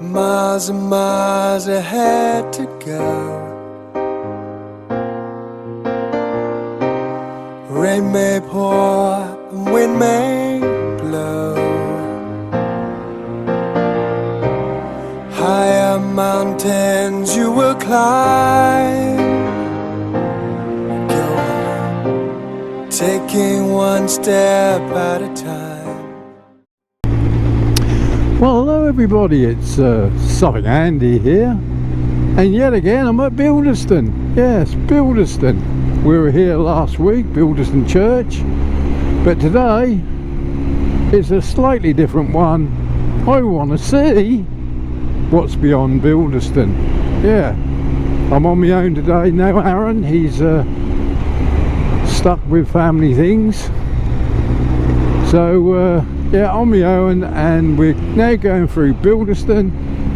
Miles and miles ahead to go. Rain may pour and wind may blow. Higher mountains you will climb. Go on, taking one step at a time. Well, hello everybody, it's Suffolk Andy here, and yet again I'm at Bildeston. Yes, Bildeston. We were here last week, Bildeston Church, but today it's a slightly different one. I want to see what's beyond Bildeston. Yeah, I'm on my own today. No Aaron, he's stuck with family things. So yeah, on my own, and we're now going through Bildeston,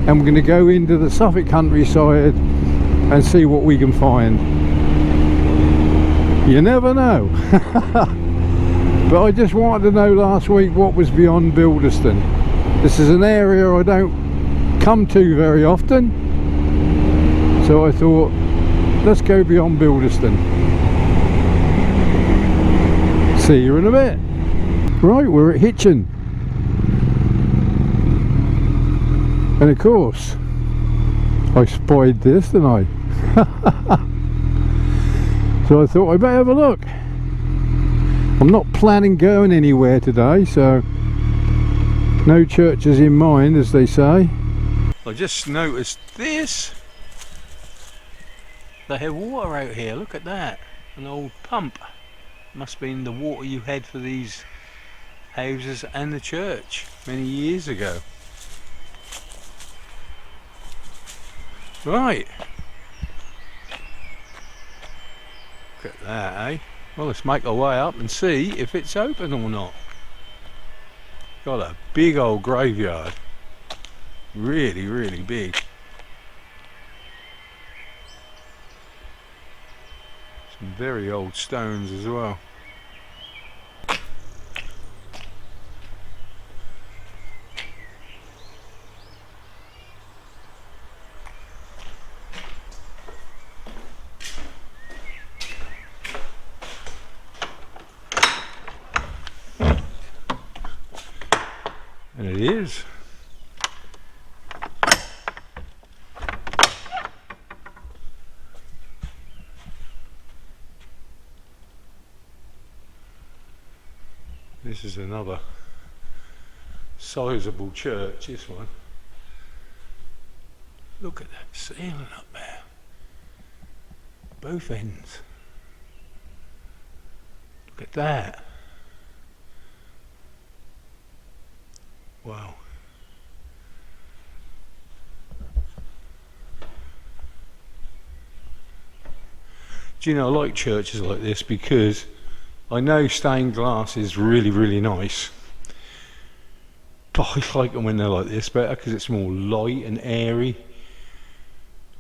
and we're going to go into the Suffolk countryside and see what we can find. You never know. But I just wanted to know last week what was beyond Bildeston. This is an area I don't come to very often, so I thought, let's go beyond Bildeston. See you in a bit. Right, we're at Hitchin, and of course I spied this, didn't I? So I thought I'd better have a look. I'm not planning going anywhere today, so no churches in mind, as they say. I just noticed this. They have water out here, look at that. An old pump. Must be the water you had for these houses and the church many years ago. Right, look at that, eh? Well, let's make our way up and see if it's open or not. Got a big old graveyard, really big. Some very old stones as well. And it is. This is another sizable church, this one. Look at that ceiling up there. Both ends. Look at that. Wow. Do you know, I like churches like this because I know stained glass is really nice, but I like them when they're like this better because it's more light and airy.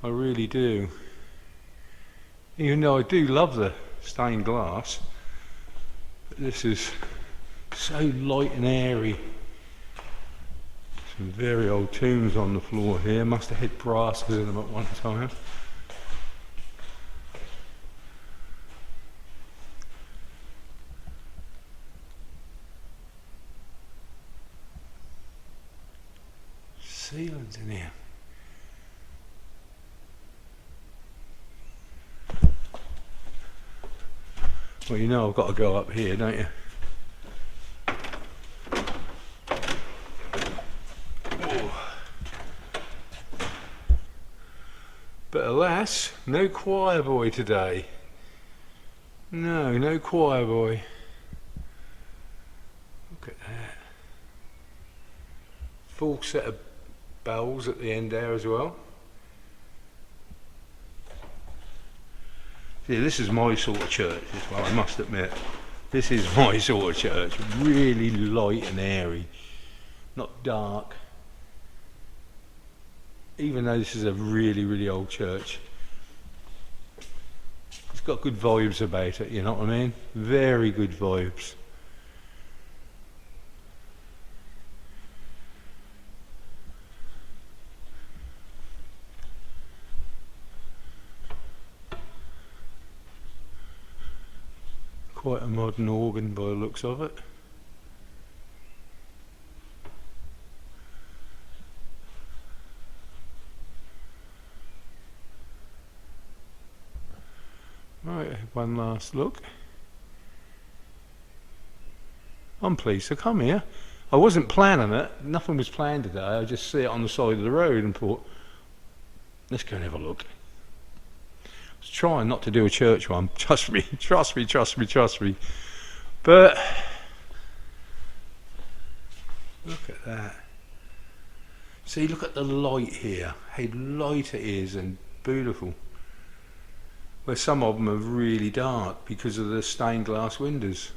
I really do. Even though I do love the stained glass, but this is so light and airy. Some very old tombs on the floor here. Must have had brasses in them at one time. Ceilings in here. Well, you know I've got to go up here, don't you? But alas, no choir boy today. No choir boy. Look at that. Full set of bells at the end there as well. Yeah, this is my sort of church, this one, I must admit. This is my sort of church. Really light and airy. Not dark. Even though this is a really old church, it's got good vibes about it, you know what I mean? Very good vibes. Quite a modern organ by the looks of it. Right, one last look. I'm pleased to come here. I wasn't planning it, nothing was planned today, I just see it on the side of the road and thought, let's go and have a look. I was trying not to do a church one, trust me, trust me, trust me, trust me. But, look at that. See, look at the light here, how light it is and beautiful. Where some of them are really dark because of the stained glass windows.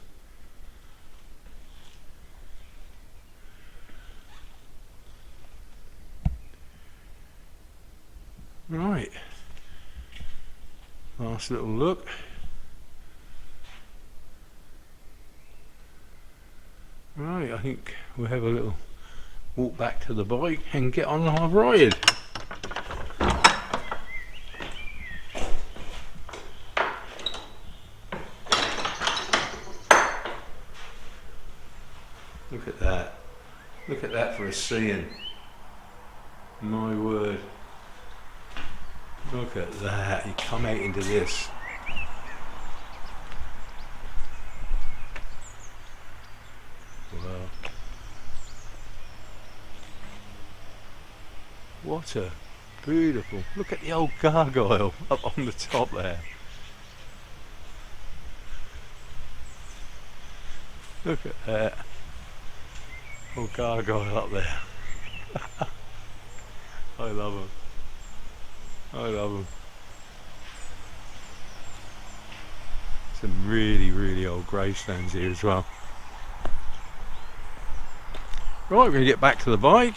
Right, last little look. Right, I think we'll have a little walk back to the bike and get on our ride. Look at that. Look at that for a seeing. My word. Look at that. You come out into this. Wow. What a beautiful. Look at the old gargoyle up on the top there. Look at that. Old gargoyle up there. I love him. I love them. Some really, really old gravestones here as well. Right, we're going to get back to the bike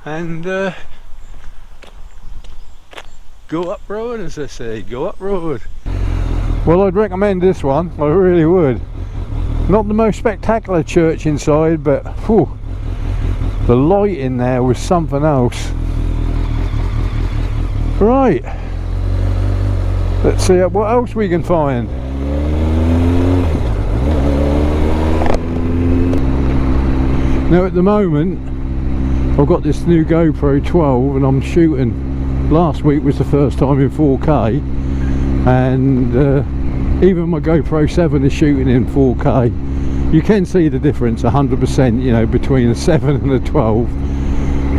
and go up road, as they say, go up road. Well, I'd recommend this one, I really would. Not the most spectacular church inside, but whew, the light in there was something else. Right, let's see what else we can find. Now at the moment I've got this new GoPro 12 and I'm shooting. Last week was the first time in 4K, and even my GoPro 7 is shooting in 4K. You can see the difference 100%, you know, between a 7 and a 12,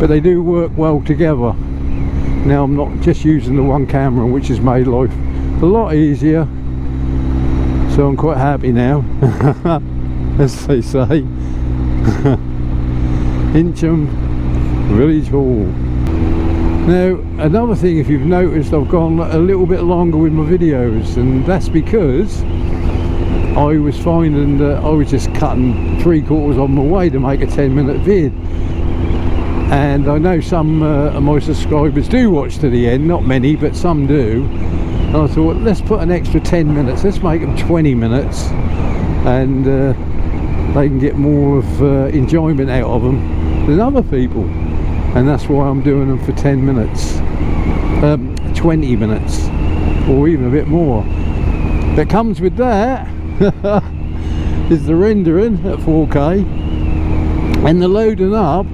but they do work well together. Now I'm not just using the one camera, which has made life a lot easier, so I'm quite happy now, as they say. Hincham Village Hall. Now another thing, if you've noticed, I've gone a little bit longer with my videos, and that's because I was finding that I was just cutting 3/4 of my way to make a 10-minute vid. And I know some of my subscribers do watch to the end, not many, but some do. And I thought, let's put an extra 10 minutes, let's make them 20 minutes, and they can get more of enjoyment out of them than other people. And that's why I'm doing them for 10 minutes, 20 minutes, or even a bit more. That comes with that is the rendering at 4K and the loading up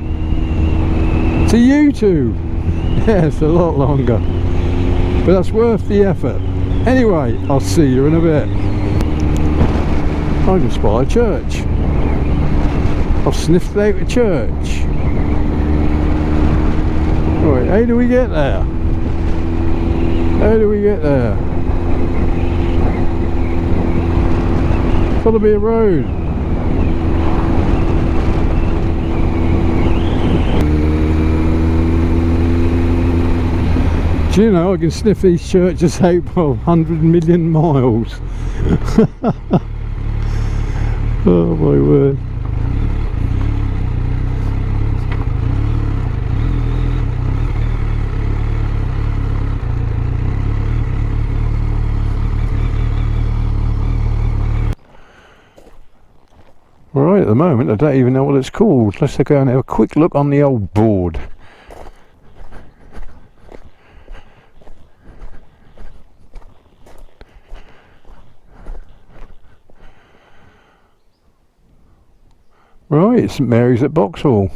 to YouTube. Yeah, it's a lot longer, but that's worth the effort. Anyway, I'll see you in a bit. I just by a church. I've sniffed out a church. Right, how do we get there? How do we get there? Gotta be a road. Do you know, I can sniff these churches out for 100 million miles. Oh my word. Right, at the moment I don't even know what it's called. Let's go and have a quick look on the old board. Right, it's St Mary's at Boxhall.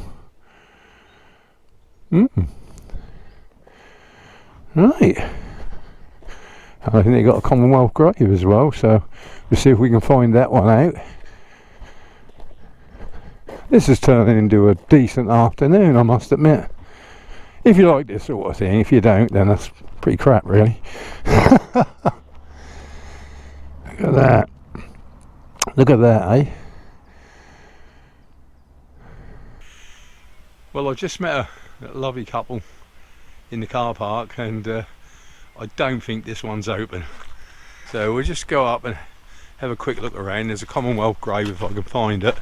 Right. I think they got a Commonwealth grave as well, so we'll see if we can find that one out. This is turning into a decent afternoon, I must admit. If you like this sort of thing, if you don't, then that's pretty crap, really. Look at that. Look at that, eh? Well, I just met a lovely couple in the car park, and I don't think this one's open. So we'll just go up and have a quick look around. There's a Commonwealth grave if I can find it.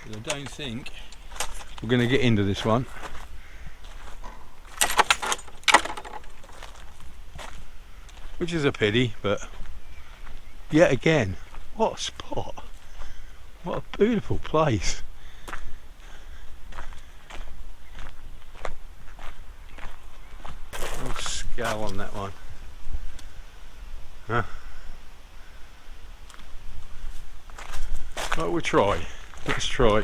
But I don't think we're going to get into this one. Which is a pity, but yet again, what a spot. What a beautiful place. Little skull on that one. Huh? Right, we'll try. Let's try.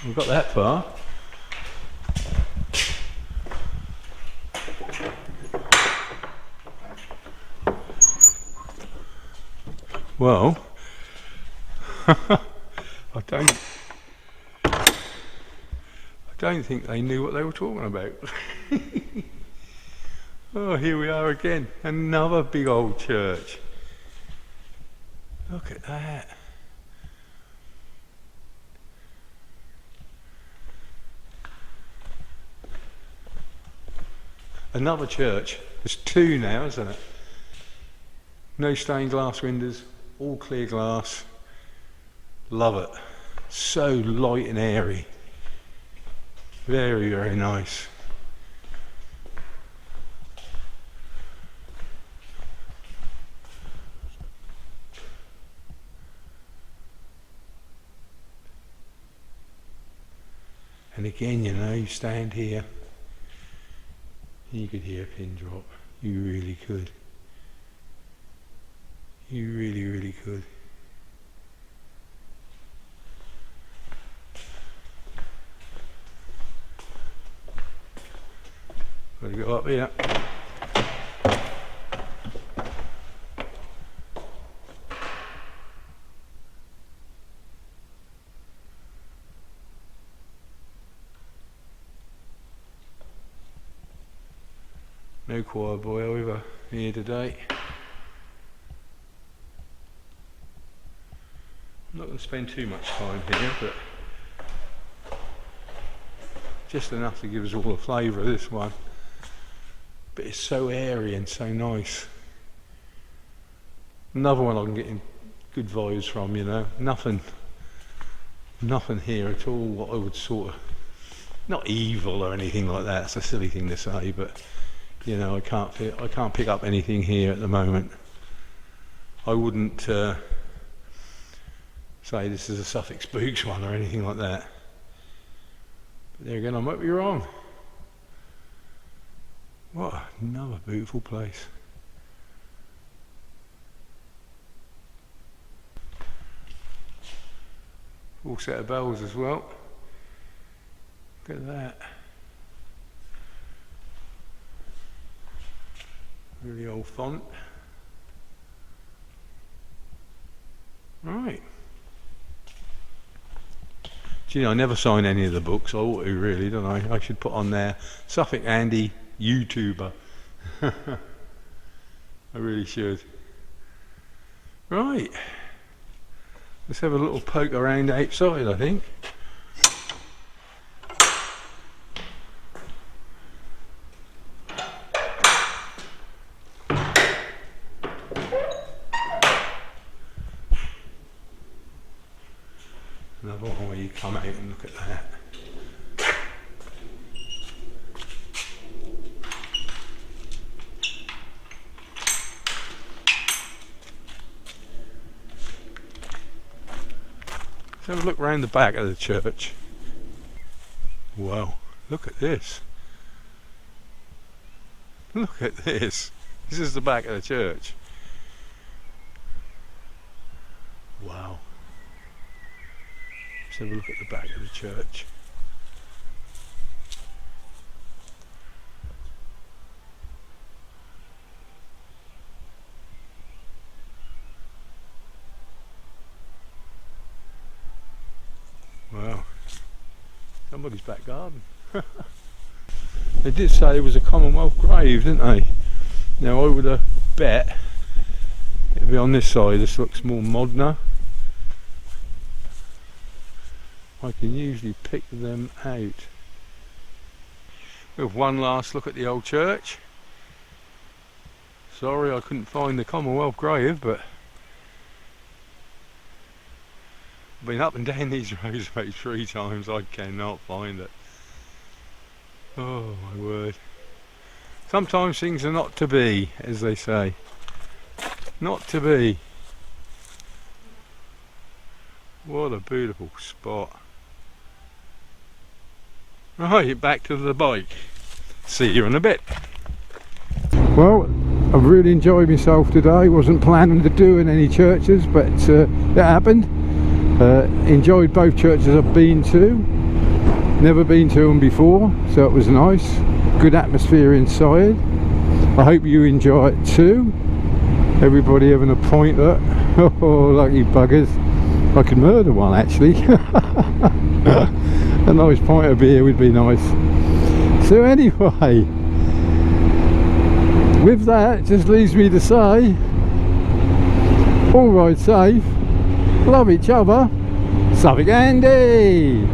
We've got that far. Well, I don't think they knew what they were talking about. Oh, here we are again. Another big old church. Look at that. Another church. There's two now, isn't it? No stained glass windows, all clear glass. Love it. So light and airy. Very, very nice. And again, you know, you stand here, you could hear a pin drop. You really could. You really, really could. Gotta go up here. No choir boy, however, here today. I'm not going to spend too much time here, but just enough to give us all the flavour of this one. But it's so airy and so nice. Another one I can get in good vibes from, you know. Nothing here at all what I would sort of, not evil or anything like that. It's a silly thing to say, but you know, I can't pick up anything here at the moment. I wouldn't say this is a Suffolk Spooks one or anything like that. But there again, I might be wrong. What another beautiful place. Full set of bells as well. Look at that. Really old font. Right. Do you know, I never sign any of the books. I ought to really, don't I? I should put on there, Suffolk Andy, YouTuber. I really should. Right. Let's have a little poke around outside, I think. Another one where you come out and look at that. Let's have a look round the back of the church. Wow, look at this. Look at this. This is the back of the church. Wow. Let's have a look at the back of the church. Wow. Somebody's back garden. They did say it was a Commonwealth grave, didn't they? Now I would have bet it'd be on this side. This looks more moderner. I can usually pick them out. With one last look at the old church. Sorry I couldn't find the Commonwealth grave, but I've been up and down these roads about 3 times. I cannot find it. Oh my word. Sometimes things are not to be, as they say. Not to be. What a beautiful spot. Right, back to the bike. See you in a bit. Well, I've really enjoyed myself today. Wasn't planning to do in any churches, but it happened. Enjoyed both churches I've been to. Never been to them before, so it was nice. Good atmosphere inside. I hope you enjoy it too. Everybody having a pointer. Oh, lucky buggers. I could murder one actually. A nice pint of beer would be nice. So anyway, with that, it just leaves me to say, all ride safe, love each other, Suffolk Andy!